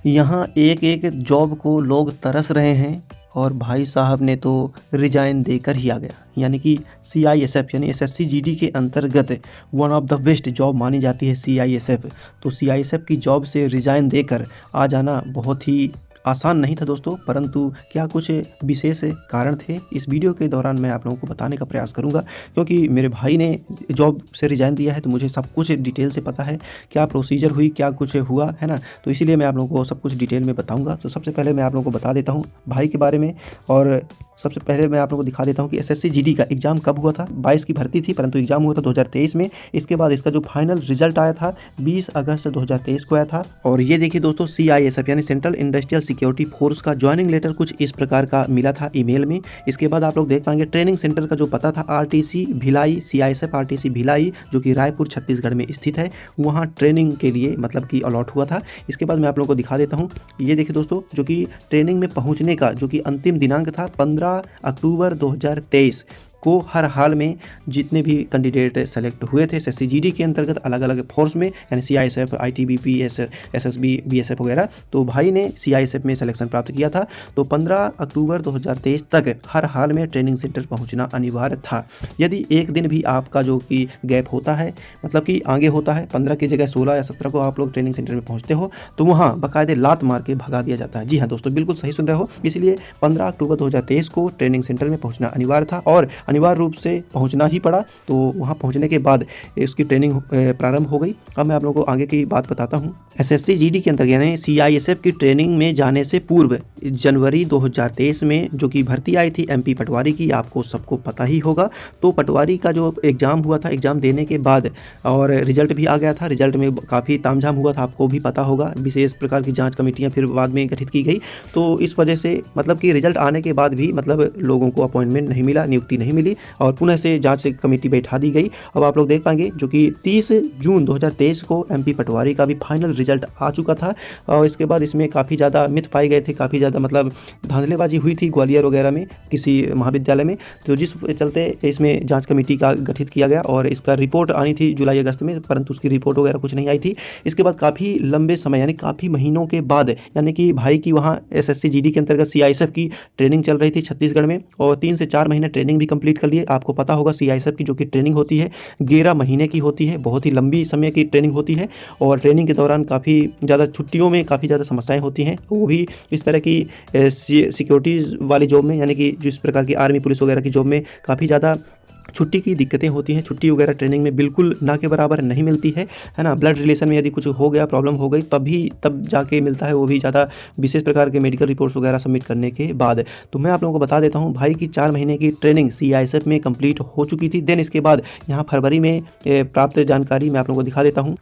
यहाँ एक एक जॉब को लोग तरस रहे हैं और भाई साहब ने तो रिजाइन देकर ही आ गया। यानी कि CISF यानी SSC GD के अंतर्गत one of the best job मानी जाती है CISF। तो CISF की जॉब से रिजाइन देकर आ जाना बहुत ही आसान नहीं था दोस्तों, परंतु क्या कुछ विशेष कारण थे, इस वीडियो के दौरान मैं आप लोगों को बताने का प्रयास करूंगा। क्योंकि मेरे भाई ने जॉब से रिजाइन दिया है तो मुझे सब कुछ डिटेल से पता है, क्या प्रोसीजर हुई, क्या कुछ हुआ है ना। तो इसीलिए मैं आप लोगों को सब कुछ डिटेल में बताऊंगा। तो सबसे पहले मैं आप लोगों को बता देता हूँ भाई के बारे में, और सबसे पहले मैं आप लोगों को दिखा देता हूँ कि SSC GD का एग्ज़ाम कब हुआ था। 22 की भर्ती थी, परंतु एग्ज़ाम हुआ था 2023 में। इसके बाद इसका जो फाइनल रिजल्ट आया था 20 अगस्त 2023 को आया था। और ये देखिए दोस्तों, CISF यानी सेंट्रल इंडस्ट्रियल सिक्योरिटी फोर्स का ज्वाइनिंग लेटर कुछ इस प्रकार का मिला था ईमेल में। इसके बाद आप लोग देख पाएंगे ट्रेनिंग सेंटर का जो पता था RTC Bhilai, CISF RTC Bhilai, जो कि रायपुर छत्तीसगढ़ में स्थित है, वहाँ ट्रेनिंग के लिए मतलब कि अलॉट हुआ था। इसके बाद मैं आप लोगों को दिखा देता हूँ, ये देखिए दोस्तों, जो कि ट्रेनिंग में पहुँचने का जो कि अंतिम दिनांक था 15 अक्टूबर 2023 को हर हाल में जितने भी कैंडिडेट सेलेक्ट हुए थे SSC GD के अंतर्गत अलग अलग फोर्स में, यानी CISF, ITBP, SSB, BSF वगैरह, तो भाई ने CISF में सिलेक्शन प्राप्त किया था। तो 15 अक्टूबर 2023 तक हर हाल में ट्रेनिंग सेंटर पहुंचना अनिवार्य था। यदि एक दिन भी आपका जो कि गैप होता है, मतलब कि आगे होता है, 15 की जगह 16 या 17 को आप लोग ट्रेनिंग सेंटर में पहुँचते हो, तो वहाँ बाकायदे लात मार के भगा दिया जाता है। जी हाँ दोस्तों, बिल्कुल सही सुन रहे हो। इसलिए 15 अक्टूबर 2023 को ट्रेनिंग सेंटर में पहुँचना अनिवार्य था और अनिवार्य रूप से पहुंचना ही पड़ा। तो वहां पहुंचने के बाद इसकी ट्रेनिंग प्रारंभ हो गई। अब मैं आप लोगों को आगे की बात बताता हूं। SSC GD के अंतर्गत यानी CISF की ट्रेनिंग में जाने से पूर्व जनवरी 2023 में जो कि भर्ती आई थी MP पटवारी की, आपको सबको पता ही होगा। तो पटवारी का जो एग्ज़ाम हुआ था, एग्ज़ाम देने के बाद और रिजल्ट भी आ गया था। रिजल्ट में काफ़ी तामझाम हुआ था, आपको भी पता होगा। विशेष प्रकार की जाँच कमेटियाँ फिर बाद में गठित की गई। तो इस वजह से मतलब कि रिजल्ट आने के बाद भी मतलब लोगों को अपॉइंटमेंट नहीं मिला, नियुक्ति नहीं मिली और पुनः से जांच कमेटी बैठा दी गई। अब आप लोग देख पाएंगे जो कि 30 जून 2023 को MP पटवारी का भी फाइनल रिजल्ट आ चुका था। और इसके बाद इसमें काफ़ी ज़्यादा मिथ पाए गए थे, काफ़ी ज़्यादा मतलब धांधलेबाजी हुई थी ग्वालियर वगैरह में किसी महाविद्यालय में। तो जिस चलते इसमें जांच कमेटी का गठित किया गया और इसका रिपोर्ट आनी थी जुलाई अगस्त में, परंतु उसकी रिपोर्ट वगैरह कुछ नहीं आई थी। इसके बाद काफ़ी लंबे समय यानी काफ़ी महीनों के बाद, यानी कि भाई की वहाँ SSC GD के अंतर्गत CISF की ट्रेनिंग चल रही थी छत्तीसगढ़ में, और 3 से 4 महीने ट्रेनिंग भी कंप्लीट कर लिए। आपको पता होगा CISF की जो कि ट्रेनिंग होती है 11 महीने की होती है, बहुत ही लंबी समय की ट्रेनिंग होती है। और ट्रेनिंग के दौरान काफ़ी ज़्यादा छुट्टियों में काफ़ी ज़्यादा समस्याएं होती हैं, वो भी इस तरह की सिक्योरिटीज़ वाली जॉब में, यानी कि जिस प्रकार की आर्मी पुलिस वगैरह की जॉब में काफ़ी ज़्यादा छुट्टी की दिक्कतें होती हैं। छुट्टी वगैरह ट्रेनिंग में बिल्कुल ना के बराबर नहीं मिलती है ना। ब्लड रिलेशन में यदि कुछ हो गया, प्रॉब्लम हो गई, तब जाके मिलता है, वो भी ज़्यादा विशेष प्रकार के मेडिकल रिपोर्ट्स वगैरह सबमिट करने के बाद। तो मैं आप लोगों को बता देता हूँ, भाई की 4 महीने की ट्रेनिंग CISF में कंप्लीट हो चुकी थी। देन इसके बाद यहाँ फरवरी में प्राप्त जानकारी मैं आप लोगों को दिखा देता हूँ।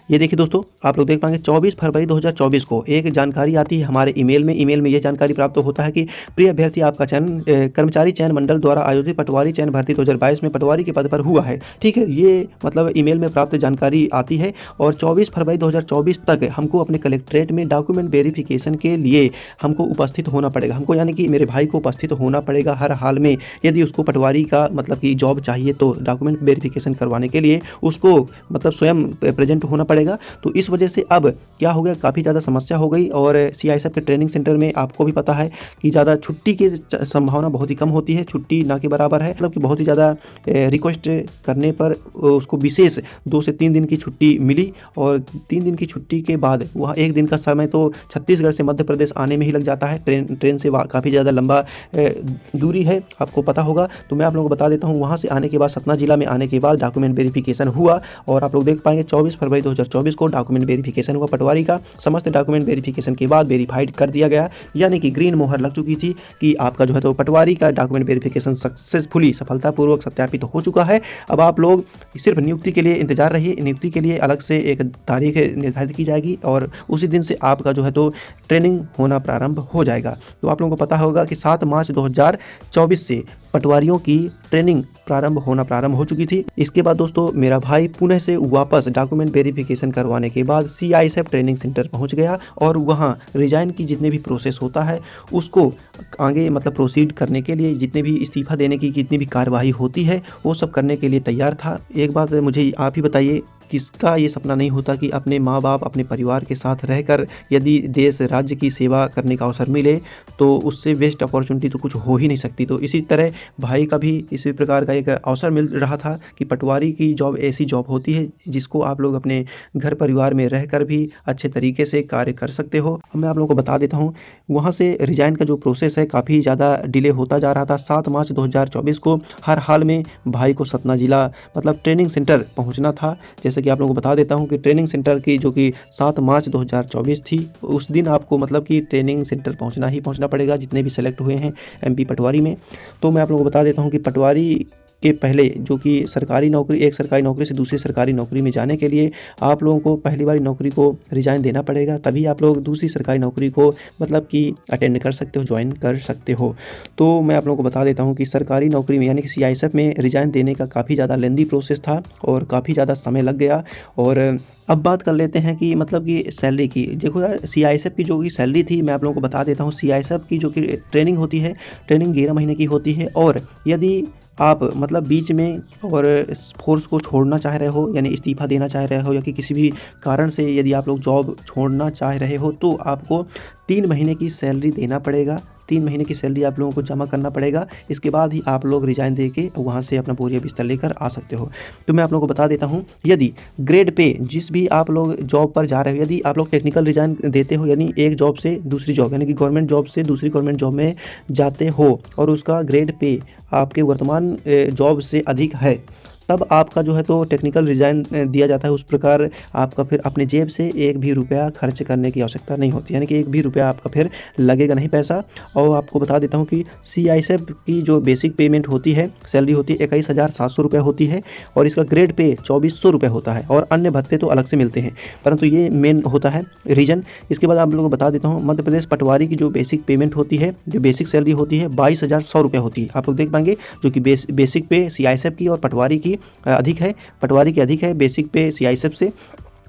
ये देखिए दोस्तों, आप लोग देख पाएंगे 24 फरवरी 2024 को एक जानकारी आती है हमारे ईमेल में। ईमेल में यह जानकारी प्राप्त होता है कि प्रिय अभ्यर्थी, आपका चयन कर्मचारी चयन मंडल द्वारा आयोजित पटवारी चयन भर्ती 2022 में पटवारी के पद पर हुआ है। ठीक है, ये मतलब ईमेल में प्राप्त जानकारी आती है। और 24 फरवरी 2024 तक हमको अपने कलेक्ट्रेट में डॉक्यूमेंट वेरिफिकेशन के लिए हमको उपस्थित होना पड़ेगा। हमको यानी कि मेरे भाई को उपस्थित होना पड़ेगा हर हाल में। यदि उसको पटवारी का मतलब कि जॉब चाहिए तो डॉक्यूमेंट वेरिफिकेशन करवाने के लिए उसको मतलब स्वयं प्रेजेंट होना पड़ेगा। तो इस वजह से अब क्या हो गया, काफ़ी ज़्यादा समस्या हो गई। और CISF के ट्रेनिंग सेंटर में आपको भी पता है कि ज़्यादा छुट्टी की संभावना बहुत ही कम होती है, छुट्टी ना के बराबर है। मतलब कि बहुत ही ज़्यादा रिक्वेस्ट करने पर उसको विशेष 2 से 3 दिन की छुट्टी मिली। और 3 दिन की छुट्टी के बाद वहाँ 1 दिन का समय तो छत्तीसगढ़ से मध्य प्रदेश आने में ही लग जाता है। ट्रेन से काफ़ी ज़्यादा लंबा दूरी है, आपको पता होगा। तो मैं आप लोगों को बता देता हूँ, वहाँ से आने के बाद सतना जिला में आने के बाद डॉक्यूमेंट वेरिफिकेशन हुआ। और आप लोग देख पाएंगे 24 फरवरी 2024 को डॉक्यूमेंट वेरिफिकेशन हुआ पटवारी का। समस्त डॉक्यूमेंट वेरिफिकेशन के बाद वेरीफाइड कर दिया गया, यानी कि ग्रीन मोहर लग चुकी थी कि आपका जो है तो पटवारी का डॉक्यूमेंट वेरिफिकेशन सक्सेसफुली सफलतापूर्वक सत्यापित हो चुका है। अब आप लोग सिर्फ नियुक्ति के लिए इंतजार रहिए। नियुक्ति के लिए अलग से एक तारीख निर्धारित की जाएगी और उसी दिन से आपका जो है तो ट्रेनिंग होना प्रारंभ हो जाएगा। तो आप लोगों को पता होगा कि 7 मार्च 2024 से पटवारियों की ट्रेनिंग प्रारंभ हो चुकी थी। इसके बाद दोस्तों मेरा भाई पुणे से वापस डॉक्यूमेंट वेरिफिकेशन करवाने के बाद CISF ट्रेनिंग सेंटर पहुंच गया और वहां रिजाइन की जितने भी प्रोसेस होता है उसको आगे मतलब प्रोसीड करने के लिए, जितने भी इस्तीफा देने की जितनी भी कार्यवाही होती है वो सब करने के लिए तैयार था। एक बात मुझे आप ही बताइए, किसका ये सपना नहीं होता कि अपने माँ बाप अपने परिवार के साथ रहकर यदि देश राज्य की सेवा करने का अवसर मिले तो उससे बेस्ट अपॉर्चुनिटी तो कुछ हो ही नहीं सकती। तो इसी तरह भाई का भी इसी प्रकार का एक अवसर मिल रहा था कि पटवारी की जॉब ऐसी जॉब होती है जिसको आप लोग अपने घर परिवार में रहकर भी अच्छे तरीके से कार्य कर सकते हो। अब मैं आप लोगों को बता देता हूँ वहाँ से रिजाइन का जो प्रोसेस है काफ़ी ज़्यादा डिले होता जा रहा था। 7 मार्च 2024 को हर हाल में भाई को सतना जिला मतलब ट्रेनिंग सेंटर पहुँचना था। जैसे कि आप लोगों को बता देता हूँ कि ट्रेनिंग सेंटर की जो कि 7 मार्च 2024 थी उस दिन आपको मतलब कि ट्रेनिंग सेंटर पहुँचना ही पहुँचना पड़ेगा जितने भी सेलेक्ट हुए हैं MP पटवारी में। तो मैं आप लोगों को बता देता हूँ कि पटवारी के पहले जो कि सरकारी नौकरी एक सरकारी नौकरी से दूसरी सरकारी नौकरी में जाने के लिए आप लोगों को पहली वाली नौकरी को रिजाइन देना पड़ेगा, तभी आप लोग दूसरी सरकारी नौकरी को मतलब कि अटेंड कर सकते हो, ज्वाइन कर सकते हो। तो मैं आप लोगों को बता देता हूँ कि सरकारी नौकरी में यानी कि CISF में रिजाइन देने का काफ़ी ज़्यादा लेंदी प्रोसेस था और काफ़ी ज़्यादा समय लग गया। और अब बात कर लेते हैं कि मतलब कि सैलरी की। देखो यार CISF की जो कि सैलरी थी मैं आप लोगों को बता देता हूँ। CISF की जो कि ट्रेनिंग होती है, ट्रेनिंग 11 महीने की होती है और यदि आप मतलब बीच में और फोर्स को छोड़ना चाह रहे हो यानी इस्तीफ़ा देना चाह रहे हो या कि किसी भी कारण से यदि आप लोग जॉब छोड़ना चाह रहे हो तो आपको 3 महीने की सैलरी देना पड़ेगा। 3 महीने की सैलरी आप लोगों को जमा करना पड़ेगा। इसके बाद ही आप लोग रिजाइन दे के वहाँ से अपना बोरिया बिस्तर लेकर आ सकते हो। तो मैं आप लोगों को बता देता हूँ यदि ग्रेड पे जिस भी आप लोग जॉब पर जा रहे हो, यदि आप लोग टेक्निकल रिजाइन देते हो यानी एक जॉब से दूसरी जॉब यानी कि गवर्नमेंट जॉब से दूसरी गवर्नमेंट जॉब में जाते हो और उसका ग्रेड पे आपके वर्तमान जॉब से अधिक है, तब आपका जो है तो टेक्निकल रिजाइन दिया जाता है। उस प्रकार आपका फिर अपने जेब से एक भी रुपया खर्च करने की आवश्यकता नहीं होती, यानी कि एक भी रुपया आपका फिर लगेगा नहीं पैसा। और आपको बता देता हूँ कि CISF की जो बेसिक पेमेंट होती है, सैलरी होती है 21,700 रुपये होती है और इसका ग्रेड पे 2400 रुपये होता है और अन्य भत्ते तो अलग से मिलते हैं, परंतु ये मेन होता है रीजन। इसके बाद आप लोगों को बता देता हूँ मध्य प्रदेश पटवारी की जो बेसिक पेमेंट होती है, जो बेसिक सैलरी होती है 22,100 रुपये होती है। आप लोग देख पाएंगे जो कि बेसिक पे CISF की और पटवारी की अधिक है, पटवारी की अधिक है बेसिक पे CISF से।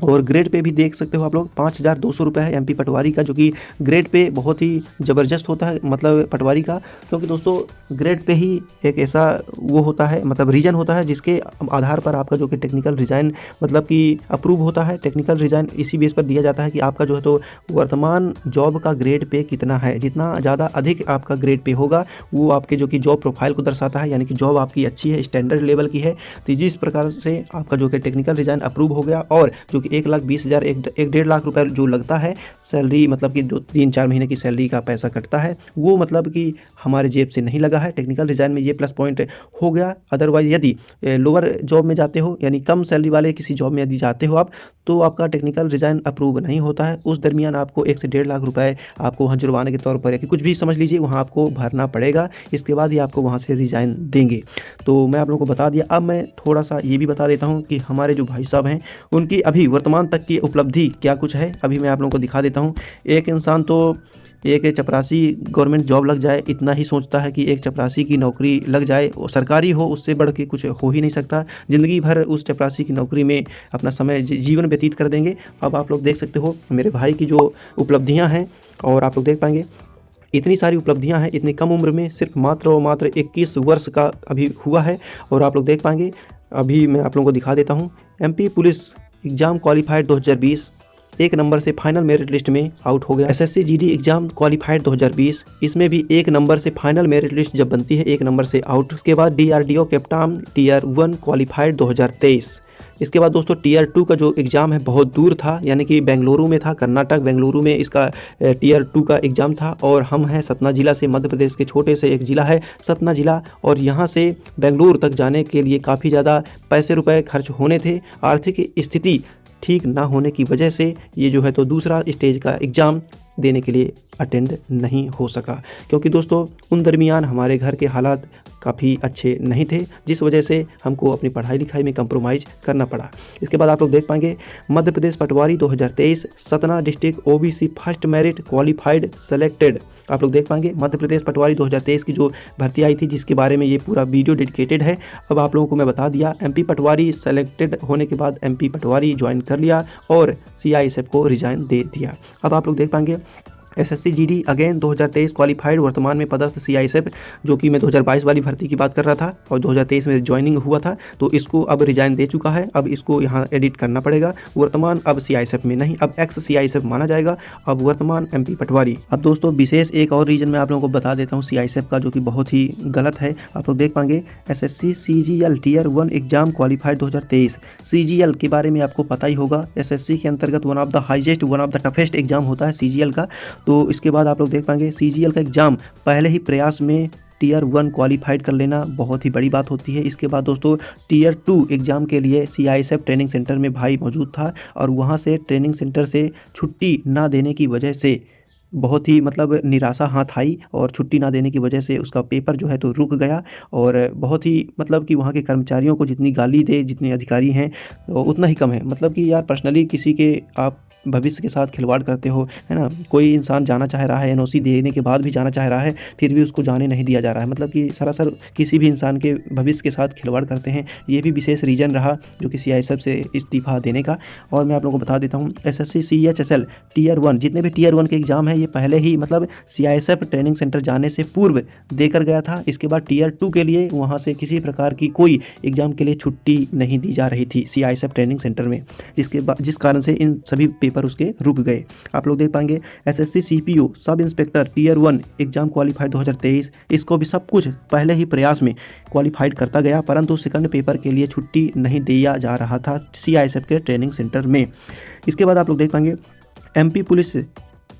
और ग्रेड पे भी देख सकते हो आप लोग 5,200 रुपये है MP पटवारी का, जो कि ग्रेड पे बहुत ही ज़बरदस्त होता है मतलब पटवारी का, क्योंकि दोस्तों ग्रेड पे ही एक ऐसा वो होता है मतलब रीजन होता है जिसके आधार पर आपका जो कि टेक्निकल रिजाइन मतलब कि अप्रूव होता है। टेक्निकल रिजाइन इसी बेस पर दिया जाता है कि आपका जो है तो वर्तमान जॉब का ग्रेड पे कितना है। जितना ज़्यादा अधिक आपका ग्रेड पे होगा वो आपके जो कि जॉब प्रोफाइल को दर्शाता है, यानी कि जॉब आपकी अच्छी है, स्टैंडर्ड लेवल की है। तो जिस प्रकार से आपका जो कि टेक्निकल रिजाइन अप्रूव हो गया और जो कि 1,20,000 एक 1.5 लाख रुपए जो लगता है सैलरी मतलब कि 2-3-4 महीने की सैलरी का पैसा कटता है, वो मतलब कि हमारे जेब से नहीं लगा है। टेक्निकल रिजाइन में ये प्लस पॉइंट हो गया। अदरवाइज यदि लोअर जॉब में जाते हो यानी कम सैलरी वाले किसी जॉब में यदि जाते हो आप, तो आपका टेक्निकल रिजाइन अप्रूव नहीं होता है। उस दरमियान आपको 1 से 1.5 लाख रुपए आपको वहाँ जुर्माने के तौर पर या कि कुछ भी समझ लीजिए वहाँ आपको भरना पड़ेगा। इसके बाद ही आपको वहाँ से रिजाइन देंगे। तो मैं आप लोगों को बता दिया। अब मैं थोड़ा सा ये भी बता देता हूँ कि हमारे जो भाई साहब हैं उनकी अभी वर्तमान तक की उपलब्धि क्या कुछ है, अभी मैं आप लोगों को दिखा देता हूँ। एक इंसान तो एक चपरासी गवर्नमेंट जॉब लग जाए इतना ही सोचता है कि एक चपरासी की नौकरी लग जाए, सरकारी हो, उससे बढ़ के कुछ हो ही नहीं सकता। ज़िंदगी भर उस चपरासी की नौकरी में अपना समय जीवन व्यतीत कर देंगे। अब आप लोग देख सकते हो मेरे भाई की जो उपलब्धियाँ हैं और आप लोग देख पाएंगे इतनी सारी उपलब्धियां हैं इतनी कम उम्र में, सिर्फ मात्र और मात्र 21 वर्ष का अभी हुआ है। और आप लोग देख पाएंगे अभी मैं आप लोगों को दिखा देता हूँ MP police exam qualified 2020 1 number से फाइनल मेरिट लिस्ट में आउट हो गया। SSC GD एग्जाम क्वालिफाइड 2020 इसमें भी 1 नंबर से फाइनल मेरिट लिस्ट जब बनती है 1 नंबर से आउट। उसके बाद DRDO कैप्टान Tier 1 क्वालिफाइड 2023। इसके बाद दोस्तों Tier 2 का जो एग्ज़ाम है बहुत दूर था, यानी कि बेंगलुरु में था, कर्नाटक बेंगलुरु में इसका Tier 2 का एग्ज़ाम था। और हम हैं सतना जिला से, मध्य प्रदेश के छोटे से एक ज़िला है सतना जिला, और यहाँ से बेंगलुरु तक जाने के लिए काफ़ी ज़्यादा पैसे रुपए खर्च होने थे। आर्थिक स्थिति ठीक ना होने की वजह से ये जो है तो दूसरा स्टेज का एग्ज़ाम देने के लिए अटेंड नहीं हो सका, क्योंकि दोस्तों उन दरमियान हमारे घर के हालात काफ़ी अच्छे नहीं थे, जिस वजह से हमको अपनी पढ़ाई लिखाई में कंप्रोमाइज़ करना पड़ा। इसके बाद आप लोग देख पाएंगे मध्य प्रदेश पटवारी 2023 Satna district OBC first merit qualified selected. आप लोग देख पाएंगे मध्य प्रदेश पटवारी 2023 की जो भर्ती आई थी, जिसके बारे में ये पूरा वीडियो डेडिकेटेड है। अब आप लोगों को मैं बता दिया। MP पटवारी सेलेक्टेड होने के बाद MP पटवारी ज्वाइन कर लिया और CISF को रिजाइन दे दिया। अब आप लोग देख पाएंगे एसएससी जीडी अगेन 2023 क्वालिफाइड, वर्तमान में पदस्थ सीआईएसएफ, जो कि मैं 2022 वाली भर्ती की बात कर रहा था और 2023 में ज्वाइनिंग हुआ था, तो इसको अब रिजाइन दे चुका है। अब इसको यहाँ एडिट करना पड़ेगा, वर्तमान अब सीआईएसएफ में नहीं, अब एक्स सीआईएसएफ माना जाएगा, अब वर्तमान एमपी पटवारी। अब दोस्तों विशेष एक और रीजन मैं आप लोगों को बता देता हूँ सीआईएसएफ का, जो कि बहुत ही गलत है। आप लोग देख पाएंगे SSC CGL tier 1 exam qualified 2023। CGL के बारे में आपको पता ही होगा, एसएससी के अंतर्गत one of the highest, one of the toughest exam होता है सीजीएल का। तो इसके बाद आप लोग देख पाएंगे सीजीएल का एग्जाम पहले ही प्रयास में टियर 1 क्वालिफाइड कर लेना बहुत ही बड़ी बात होती है। इसके बाद दोस्तों टियर 2 एग्ज़ाम के लिए सीआईएसएफ ट्रेनिंग सेंटर में भाई मौजूद था और वहाँ से ट्रेनिंग सेंटर से छुट्टी ना देने की वजह से बहुत ही मतलब निराशा हाथ आई और छुट्टी ना देने की वजह से उसका पेपर जो है तो रुक गया। और बहुत ही मतलब कि वहाँ के कर्मचारियों को जितनी गाली दे, जितने अधिकारी हैं उतना ही कम है। मतलब कि यार पर्सनली किसी के आप भविष्य के साथ खिलवाड़ करते हो, है ना। कोई इंसान जाना चाह रहा है, एनओसी देने के बाद भी जाना चाह रहा है, फिर भी उसको जाने नहीं दिया जा रहा है। मतलब कि सरासर किसी भी इंसान के भविष्य के साथ खिलवाड़ करते हैं। ये भी विशेष रीज़न रहा जो कि सीआईएसएफ से इस्तीफा देने का। और मैं आप लोगों को बता देता हूँ एसएससी सीएचएसएल टियर 1, जितने भी टियर 1 के एग्ज़ाम है ये पहले ही मतलब सीआईएसएफ ट्रेनिंग सेंटर जाने से पूर्व देकर गया था। इसके बाद टियर 2 के लिए वहाँ से किसी प्रकार की कोई एग्ज़ाम के लिए छुट्टी नहीं दी जा रही थी सीआईएसएफ ट्रेनिंग सेंटर में, जिस कारण से इन सभी पेपर उसके रुक गए। आप लोग देख पाएंगे SSC CPO sub inspector tier 1 exam qualified 2023, इसको भी सब कुछ पहले ही प्रयास में क्वालिफाइड करता गया, परंतु सेकंड पेपर के लिए छुट्टी नहीं दिया जा रहा था सीआईएसएफ के ट्रेनिंग सेंटर में। इसके बाद आप लोग देख पाएंगे एमपी पुलिस,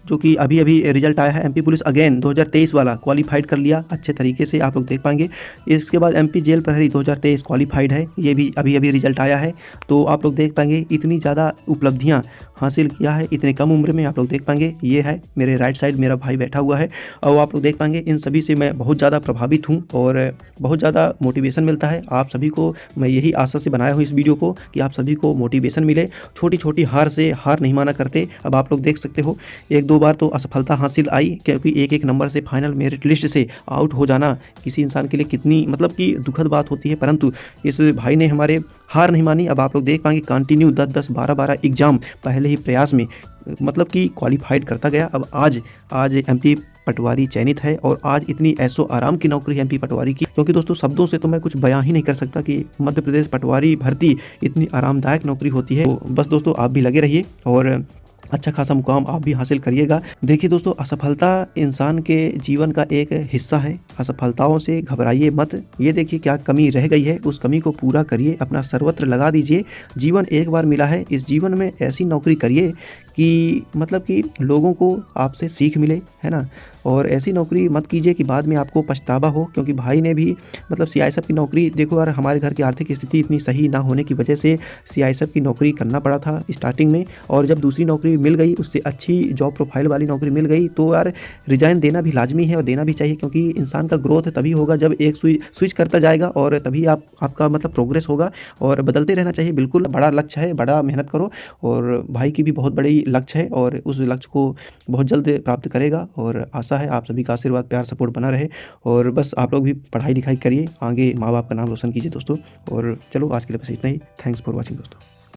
जो कि अभी अभी रिजल्ट आया है, एमपी पुलिस अगेन 2023 वाला क्वालिफाइड कर लिया अच्छे तरीके से, आप लोग देख पाएंगे। इसके बाद एमपी जेल प्रहरी 2023 क्वालिफाइड है, ये भी अभी अभी रिजल्ट आया है। तो आप लोग देख पाएंगे इतनी ज़्यादा उपलब्धियां हासिल किया है इतने कम उम्र में। आप लोग देख पाएंगे ये है मेरे राइट साइड मेरा भाई बैठा हुआ है और आप लोग देख पाएंगे इन सभी से मैं बहुत ज़्यादा प्रभावित हूँ और बहुत ज़्यादा मोटिवेशन मिलता है। आप सभी को मैं यही आशा से बनाया हूँ इस वीडियो को कि आप सभी को मोटिवेशन मिले। छोटी छोटी हार से हार नहीं माना करते। अब आप लोग देख सकते हो 1-2 बार तो असफलता हासिल आई, क्योंकि एक नंबर से फाइनल मेरिट लिस्ट से आउट हो जाना किसी इंसान के लिए कितनी मतलब कि दुखद बात होती है, परंतु इस भाई ने हमारे हार नहीं मानी। अब आप लोग देख पाएंगे कंटिन्यू 10-10, 12-12 एग्जाम पहले ही प्रयास में मतलब कि क्वालिफाइड करता गया। अब आज एमपी पटवारी चयनित है और आज इतनी ऐसो आराम की नौकरी है एमपी पटवारी की, क्योंकि दोस्तों शब्दों से तो मैं कुछ बयां ही नहीं कर सकता कि मध्य प्रदेश पटवारी भर्ती इतनी आरामदायक नौकरी होती है। तो बस दोस्तों आप भी लगे रहिए और अच्छा खासा मुकाम आप भी हासिल करिएगा। देखिए दोस्तों, असफलता इंसान के जीवन का एक हिस्सा है। असफलताओं से घबराइए मत। ये देखिए क्या कमी रह गई है, उस कमी को पूरा करिए, अपना सर्वत्र लगा दीजिए। जीवन एक बार मिला है, इस जीवन में ऐसी नौकरी करिए कि मतलब कि लोगों को आपसे सीख मिले, है ना। और ऐसी नौकरी मत कीजिए कि बाद में आपको पछतावा हो, क्योंकि भाई ने भी मतलब सीआईएसएफ की नौकरी, देखो यार हमारे घर की आर्थिक स्थिति इतनी सही ना होने की वजह से सीआईएसएफ की नौकरी करना पड़ा था स्टार्टिंग में, और जब दूसरी नौकरी मिल गई, उससे अच्छी जॉब प्रोफाइल वाली नौकरी मिल गई, तो यार रिजाइन देना भी लाजमी है और देना भी चाहिए, क्योंकि इंसान का ग्रोथ तभी होगा जब एक स्विच करता जाएगा और तभी आपका मतलब प्रोग्रेस होगा। और बदलते रहना चाहिए। बिल्कुल बड़ा लक्ष्य है, बड़ा मेहनत करो, और भाई की भी बहुत बड़ी लक्ष्य है और उस लक्ष्य को बहुत जल्द प्राप्त करेगा। और आशा है आप सभी का आशीर्वाद, प्यार, सपोर्ट बना रहे। और बस आप लोग भी पढ़ाई लिखाई करिए, आगे माँ बाप का नाम रोशन कीजिए दोस्तों। और चलो आज के लिए बस इतना ही। थैंक्स फॉर वॉचिंग दोस्तों।